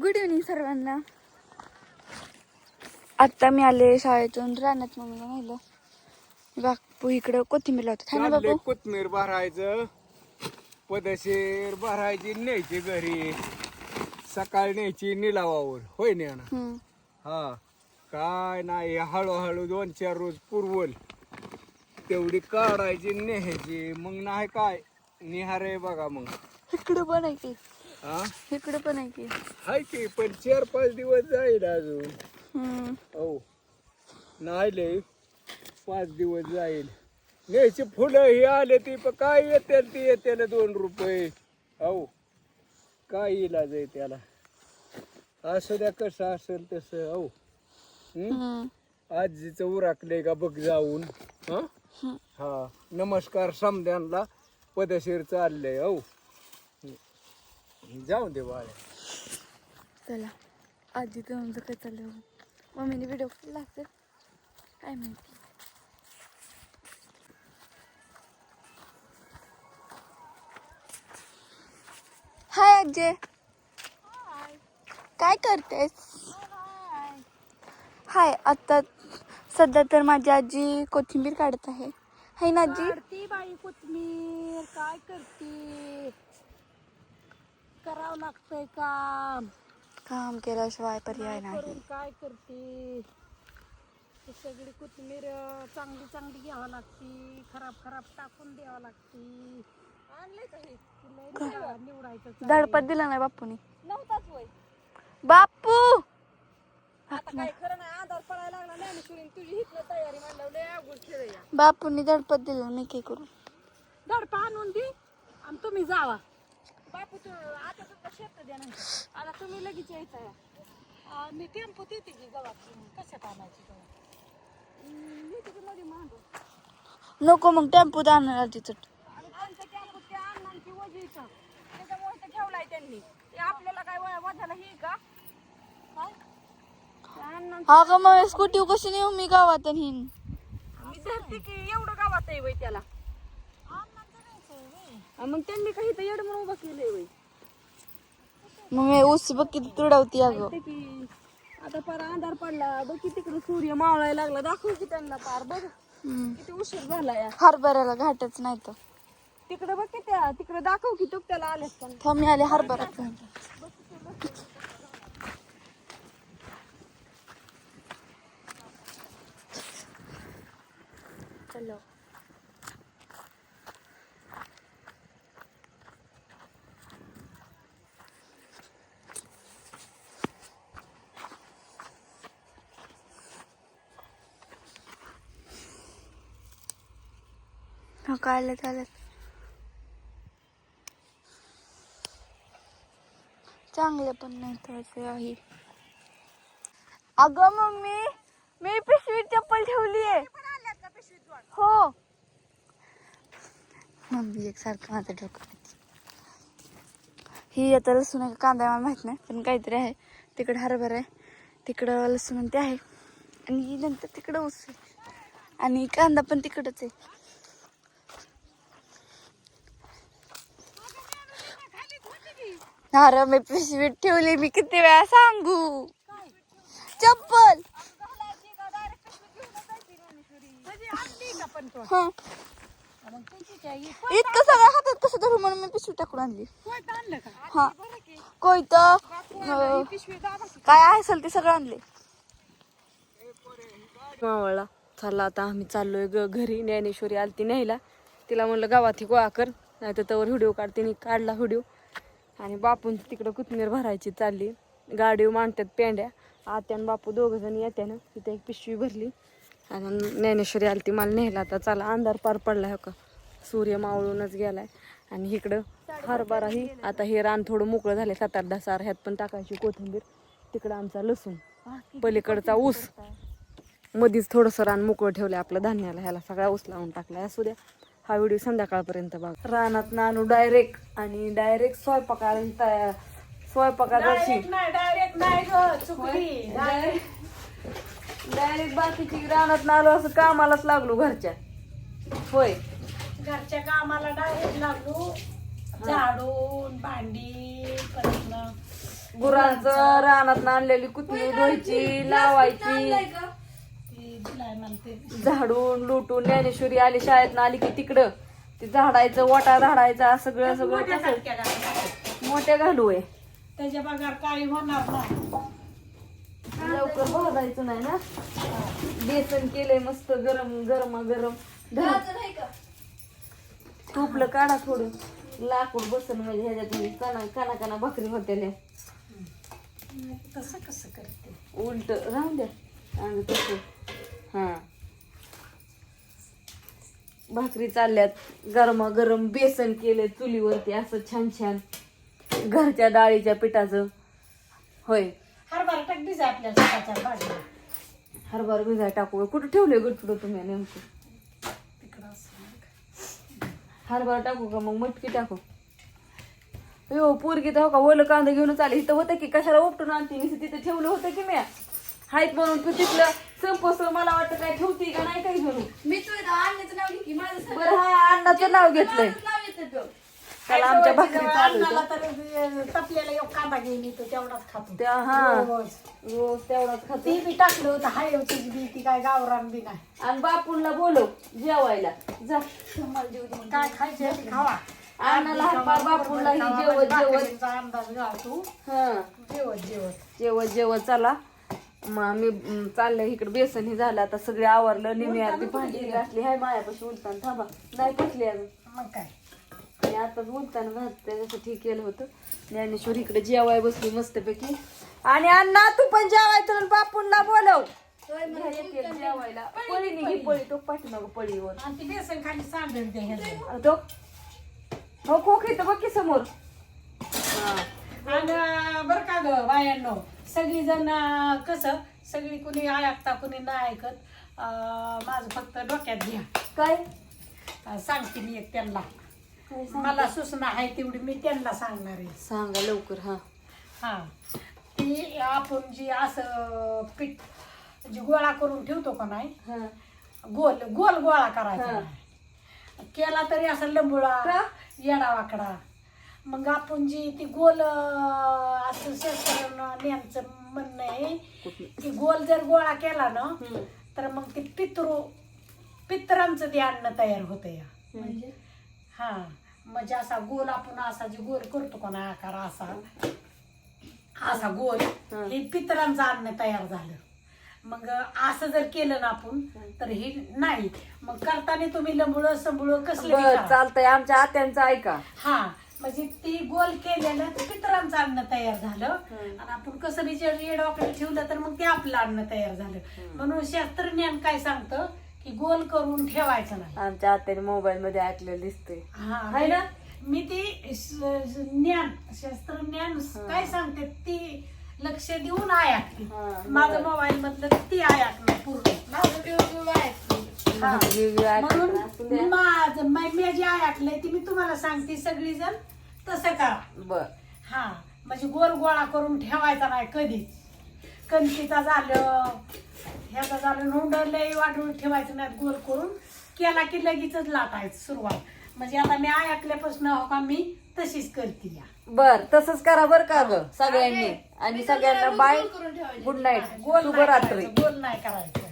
Good evening सर्वांना. आता मी आले शाळेतून. रानात मम्मीला नेलं. बापू इकडं कोथिंबीर लावतात है ना बापू? कोथमीर भरायचं, पदशीर भरायची, न्यायची घरी. सकाळी न्यायची निलावावर. होय ना? हा काय नाही, हळूहळू 2-4 रोज पुरवल तेवढी काढायची, न्यायची. मग नाही काय निहारे बघा. मग इकडं पण आहे की. हा इकडं पण आहे की. हाय की, पण 4-5 दिवस जाईल अजून. हो नाही लय 5 दिवस जाईल. न्यायची फुलं ही आले ती पण काय येतील, ती येतील 2 रुपये. हो काय इलाज आहे त्याला. असं द्या कसं असेल तसं. हो आजीचं उराकले का बघ जाऊन. हा नमस्कार समद्यांना पदशीर चाललंय. हो जाऊ दे बाळा. चला आजी तर आमचं काय चाललं. मम्मीने व्हिडिओ लागते काय माहिती. हाय आजी, काय करतेस? हाय. आता सध्या तर माझी आजी कोथिंबीर काढत आहे. हाय ना आजी? काढती बाई कोथमीर. काय करते, करावं लागतंय काम. काम केल्याशिवाय पर्याय नाही. करून काय करते. सगळी कोथमीर चांगली चांगली घ्यावं लागती. खराब टाकून द्यावं लागती. आणले का हे निवडायचं धडपड दिला नाही बापूनी. नव्हताच वय बापू. आता काय खरं नाही. आधार पडायला लागला ज्ञानेश्वरी. तुझी हितलं तयारी म्हणल्यावर लय अवघड खेळ आहे. बापूंनी धडपड दिलं मी काय करू. दडपा आणून दे आणि तुम्ही जावा. बापू तू आता तुमचं शेत द्या नाही. आता तुम्ही लगेच यायचं. मी टेम्पो देते की गव्हात. कशात आणायची गव्हात देते की मध्ये मांडून. नको मग टेम्पोत आणणार आजी चट. आणि त्यांचं टेम्पो ते आणणार की वजीचं त्याच्यामुळे ते ठेवलाय त्यांनी. ते आपल्याला काय वजाला ही का काय हा का मग स्कूटी कशी नेऊ मी गावात आणि मी धरते की एवढं गावात आहे वय त्याला. मग त्यांनी काही तर येड म्हणून उभं केलंय वय. मग मी ऊस बघ किती तुडवती अगं. की आता पार अंधार पडला. बघ की तिकडे सूर्य मावळायला लागला. दाखव की त्यांना पार. बघ किती उशीर झाला या. हरभऱ्याला घाटच नाही तर. तिकडे बघ की त्या तिकडे दाखव की तू त्याला आलेस पण. थांब मी आले हरभऱ्यात. चलो काय चालेल. चांगले पण नाही तर आहे. अगं मम्मी मी पिशवीत चप्पल ठेवली आहे. हो मम्मी एकसारखं माझं डोकं. ही आता लसूण आहे कांदा आहे मला माहित नाही पण काहीतरी आहे. तिकडे हरभरा आहे, तिकडं लसूण ते आहे आणि नंतर तिकडं ऊस आहे आणि कांदा पण तिकडच आहे. अरे मी पिशवीत ठेवली. मी किती वेळा सांगू. चप्पल इतकं सगळं हातात कसं धरू म्हणून मी पिशवी टाकून आणली. हा कोयत काय असेल ते सगळं आणले. मावळला चला आता आम्ही चाललोय घरी. ज्ञानेश्वरी आलती न्यायला. तिला म्हणलं गावात गोळा कर नाही तर तवर व्हिडिओ काढते. काढला व्हिडिओ आणि बापून तिकडं कोथमीर भरायची चालली. गाडीवर मांडतात पेंड्या. आत्यान बापू दोघं जण येत्यानं. तिथे एक पिशवी भरली आणि ज्ञानेश्वरी आलती मला न्यायला. आता चला अंधार पार पडला हो का. सूर्य मावळूनच गेलाय आणि इकडं हरभराही आता हे रान थोडं मोकळं झालंय. 7-8 सार ह्यात पण टाकायची कोथिंबीर. तिकडं आमचा लसूण, पलीकडचा ऊस, मधीच थोडंसं रान मोकळं ठेवलंय आपलं धान्याला. ह्याला सगळा ऊस लावून टाकलाय. असू द्या हा व्हिडिओ संध्याकाळपर्यंत बघा. रानात नानू डायरेक्ट स्वयंपाकाला डायरेक्ट बाकीची रानात नालो असं कामालाच लागलो घरच्या. होय घरच्या कामाला डायरेक्ट लागलो. झाडून भांडी परत गुरांचं रानात आणलेली कुतमी धुवायची, लावायची, झाडून लुटून. ज्ञानेश्वरी आली शाळेत आली की तिकडं ते झाडायचं, वाटा झाडायचा, सगळं मोठ्या घालू आहे. त्याच्या पगार काही होणार नाही. लवकर भाजायचं नाही ना. बेसन केलंय मस्त गरम गरम. तूपलं काढा थोडं, लाकूड बसन म्हणजे ह्याच्यात काना भाकरी होत्या. तसं कसं करते उलट राहून द्या. आणि तसं हा भाकरी चालल्यात. गरम बेसन केलंय चुलीवरती असं छान घरच्या डाळीच्या पिठाचं. होय, हरभरा टाक भिजा आपल्या स्वतःच्या भाजीला. हरभरा भिजाय टाकू. कुठं ठेवले गटपुडं तुम्ही नेमकं? तिकडं हरभरा टाकू का मग मटकी टाकू? हो पोरगी तर हो का ओलं कांदा घेऊनच आले. इथं होतं की कशाला उपटून आणते मी, तिथं ठेवलं होतं की मी हायत म्हणून तू तिथलं संपोस मला वाटतं काय ठेवती का नाही काही म्हणून. मी तुझ्या अन्नाचं नाव घे की माझं बरं हा अन्नाचं नाव घेतलंय. नाव येतं तो. त्याला आमच्या भाकरी चालू अन्नाला तर तपलेला एक कांदा घेऊन येतो तेवढाच खातो. त्या हा रोज रोज तेवढाच खाते. ती बी टाकलं होतं हाय होती बी, ती काय गावरान बी नाही. आणि बापूंला बोलव जेवायला जा. काय खायचे ते खावा. अन्नाला हातपाय बापूंला ही जेवत भाकरीचा अंदाज घालतो. हा जेवत चला. मग मी चाललंय इकडे. बेसन हे झालं आता, सगळे आवरलं. निमी अर्धी भांडी घातली हाय मायापाशी उलताना. थांबा नाही पचली अजून. मग काय आणि आताच उलताना घातलं त्याच्यासाठी केलं होतं. ज्ञानेश्वर इकडे जेवाय बसली मस्तपैकी. आणि अण्णा तू पण जेवायचं आणि बापूंना बोलव जेवायला. पळी निघी पळी तो पाठीमाग पळीवर. आणि ती बेसन खाली सांडून दे ह्याचं. तो हो खोक येतं बघ की समोर. हा आणि बरं का ग बायांनो, सगळी जण कसं सगळी कुणी ऐकता कुणी नाही ऐकत. माझं फक्त डोक्यात घ्या. काय सांगते मी एक त्यांना. मला सूचना आहे तेवढी मी त्यांना सांगणार आहे. सांगा लवकर. हा हा ती आपण जी असं पीठ जी गोळा करून ठेवतो का नाही, हा गोल गोल गोळा करायचा नाही. केला तरी असं लंबुळा येडा वाकडा. मग आपण जी ती गोल असं शास्त्रज्ञांचं म्हणणं आहे की गोल जर गोळा केला ना तर मग ते पितरांचं ते अन्न तयार होतं या. म्हणजे हा म्हणजे असा गोल आपण असा जे गोल करतो का ना आकार असा गोल हे पितरांचं अन्न तयार झालं. मग असं जर केलं ना आपण तर हे नाही. मग करताना तुम्ही लंबुळं संबुळं कसलं चालतंय. आमच्या आत्यांचं ऐका. हा म्हणजे ती गोल केलेलं पितरांचं अन्न तयार झालं. आणि आपण कसं बी येडवाकडे ठेवलं तर मग ते आपलं अन्न तयार झालं. म्हणून शास्त्रज्ञान काय सांगतं की गोल करून ठेवायचं नाही. आमच्या आत्याने मोबाईल मध्ये ऐकलेलं दिसतंय. हा ना मी ती ज्ञान शास्त्रज्ञान काय सांगते ती लक्ष देऊन ऐकते. माझं मोबाईल मधलं ती ऐकणार पूर्ण. म्हणून माझं मी जे ऐकलंय ती मी तुम्हाला सांगते. सगळी जण तसं करा. बर हा म्हणजे गोल गोळा करून ठेवायचा नाही कधीच. कणकीचा झालं ह्याचा झालं नोंदलंय वाढवून ठेवायचं नाही. गोल करून केला की लगेचच लाटायचं सुरुवात. म्हणजे आता मी ऐकल्यापासून हो का मी तशीच करते या. बर तसंच करा बर का ग सगळ्यांनी. आणि सगळ्यांना बाय. Good night. गोल शुभरात्री. गोल नाही करायचं.